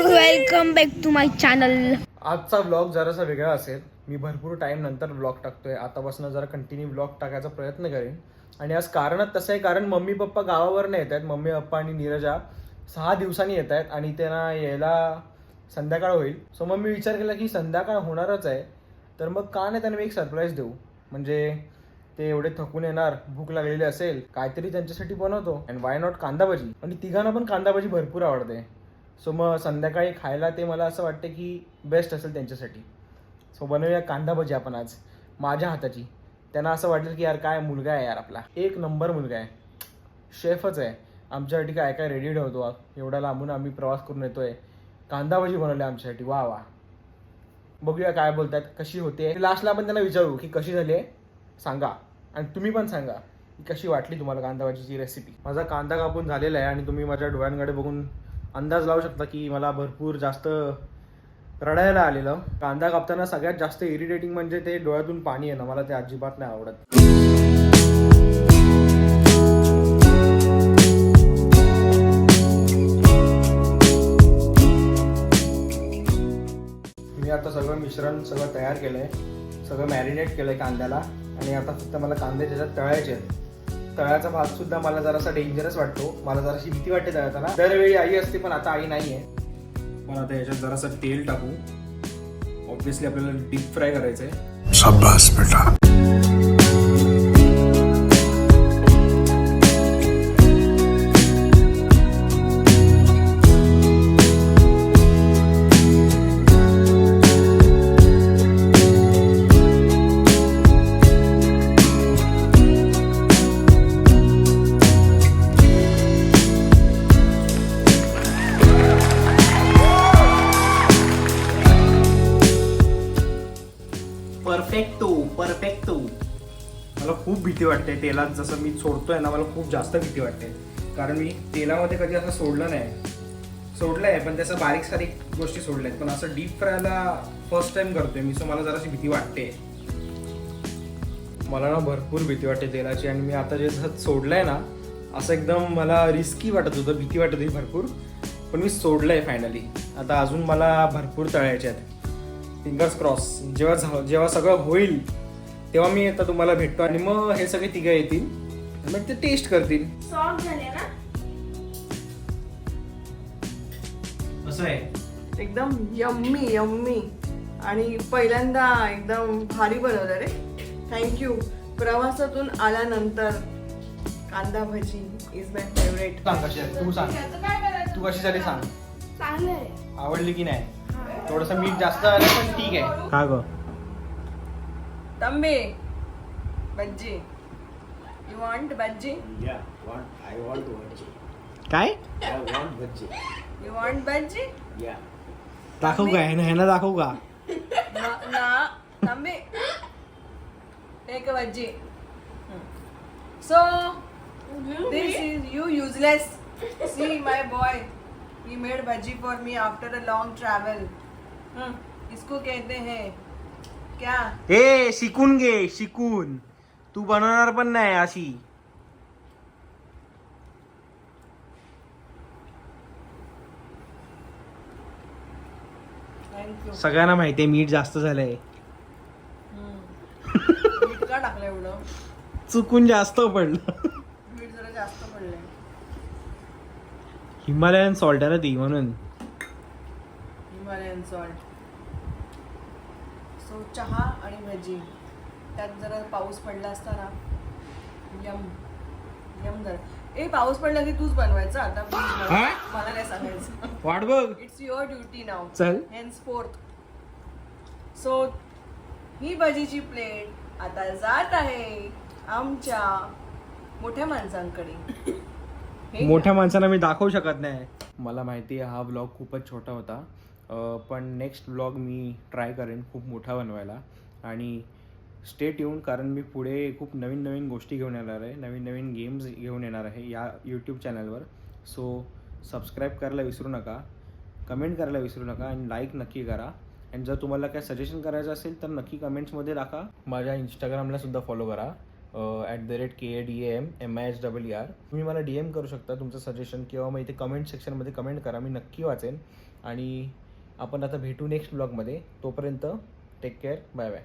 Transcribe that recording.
Welcome back to my channel. आजचा vlog जरासा वेगळा असेल. मी भरपूर टाइम नंतर व्लॉग टाकतोय. आतापासून जरा कंटिन्यू व्लॉग टाकायचा प्रयत्न करेन. आणि आज कारणच तसं आहे, कारण मम्मी पप्पा गावावर नाही येत आहेत. मम्मी पप्पा आणि नीरजा 6 दिवसांनी येत आहेत आणि त्यांना यायला संध्याकाळ होईल. सो मग मी विचार केला की संध्याकाळ होणारच आहे, तर मग का नाही त्यांना मी एक सरप्राईज देऊ. म्हणजे ते एवढे थकून येणार, भूक लागलेली असेल, काहीतरी त्यांच्यासाठी बनवतो. अँड वाय नॉट कांदा भजी. आणि तिघांना पण कांदा भजी भरपूर आवडते. सो मग संध्याकाळी खायला ते मला असं वाटतं की बेस्ट असेल त्यांच्यासाठी. सो बनवूया कांदा भजी आपण आज माझ्या हाताची. त्यांना असं वाटेल की यार काय मुलगा आहे यार, आपला एक नंबर मुलगा आहे, शेफच आहे. आमच्यासाठी काय काय रेडी ठेवतो. एवढा लांबून आम्ही प्रवास करून येतोय, कांदा भजी बनवले आमच्यासाठी. वा वा. बघूया काय बोलतात, कशी होते. लास्टला आपण त्यांना विचारू की कशी झाली आहे सांगा. आणि तुम्ही पण सांगा की कशी वाटली तुम्हाला कांदा भजीची रेसिपी. माझा कांदा कापून झालेला आहे आणि तुम्ही माझ्या डोळ्यांकडे बघून अंदाज लावू शकता की मला भरपूर जास्त रडायला आलेलं. कांदा कापताना सगळ्यात जास्त इरिटेटिंग म्हणजे ते डोळ्यातून पाणी येणं. मला ते अजिबात नाही आवडत. मी आता सगळं मिश्रण सगळं तयार केलंय, सगळं मॅरिनेट केलंय कांद्याला. आणि आता फक्त मला कांदे त्याच्यात तळायचे आहेत. तळाचा भाग सुद्धा मला जरासा डेंजरस वाटतो. मला जराशी भीती वाटते तळताना. दरवेळी आई असते पण आता आई नाहीये. पण आता याच्यात जरासं तेल टाकू. ऑब्व्हियसली आपल्याला डीप फ्राय करायचंय. शाबास बेटा. परफेक्टो. मला खूप भीती वाटते तेलात. जसं मी सोडतोय ना, मला खूप जास्त भीती वाटते. कारण मी तेलामध्ये कधी असं सोडलं नाही. सोडलंय पण त्याचं बारीक सारीक गोष्टी सोडल्या आहेत, पण असं डीप फ्रायला फर्स्ट टाइम करतोय मी. सो मला जराशी भीती वाटते. मला ना भरपूर भीती वाटते तेलाची. आणि मी आता जे सोडलंय ना, असं एकदम मला रिस्की वाटत होतं, भीती वाटत होती भरपूर. पण मी सोडलंय फायनली. आता अजून मला भरपूर तळायचे आहेत. Fingers cross. जेव्हा सगळं होईल तेव्हा मी आता तुम्हाला भेटतो. आणि मग हे सगळे तिघं येतील, मग ते टेस्ट करतील. सॉफ्ट झाले ना, असं आहे एकदम यम्मी यम्मी. आणि पहिल्यांदा एकदम भारी बनवलं रे. थँक्यू. प्रवासातून आल्यानंतर कांदा भजी इज माय फेवरेट. सांग कशी आहे, तू सांग. तू कशी झाली सांग. चांगले आवडली की नाही. थोडस मीठ जास्त आलं पण ठीक आहे. का ग तंबे bhaji. You want bhaji? I want bhaji. काय I want bhaji. You want bhaji? दाखवू का ह्यानं दाखवू का? ना तंबे एक bhaji. So this is you useless. See my boy, he made bhaji for me after a long travel. इसको कहते हैं क्या? ए शिकून घे, शिकून. तू बनवणार पण नाही अशी. थँक्यू. सगळ्यांना माहितीये मीठ जास्त झालंय. मीठ का टाकलं एवढं? चुकून जास्त पडलं. मीठ जरा जास्त पडलंय. हिमालयन सॉल्ट आहे ना ती, म्हणून. Himalayan salt. सो चहा आणि भजी, त्यात जरा पाऊस पडला असता ना, यम यम जरा. ए पाऊस पडला की तूच बनवायचं आता. मला नाही सांगायचं. वाट बघ. इट्स युअर ड्युटी नाव. चल. हेन्सफोर्थ. सो ही भजीची प्लेट आता जात आहे आमच्या मोठ्या माणसांकडे. मोठ्या माणसांना मी दाखवू शकत नाही. मला माहिती आहे हा व्लॉग खूपच छोटा होता, पण नेक्स्ट व्लॉग मी ट्राय करेन खूप मोठा बनवायला. आणि स्टे ट्यून, कारण मी पुढे खूप नवीन नवीन गोष्टी घेऊन येणार आहे, नवीन नवीन गेम्स घेऊन येणार आहे या यूट्यूब चॅनलवर. सो सबस्क्राईब करायला विसरू नका, कमेंट करायला विसरू नका आणि लाईक नक्की करा. आणि जर तुम्हाला काय सजेशन करायचं असेल तर नक्की कमेंट्समध्ये टाका. माझ्या इंस्टाग्रामला सुद्धा फॉलो करा. @KADAMMIHER. तुम्ही मला DM करू शकता तुमचं सजेशन, किंवा मग इथे कमेंट सेक्शनमध्ये कमेंट करा, मी नक्की वाचेन. आणि आपण आता भेटू नेक्स्ट ब्लॉगमध्ये. तोपर्यंत टेक केअर, बाय बाय.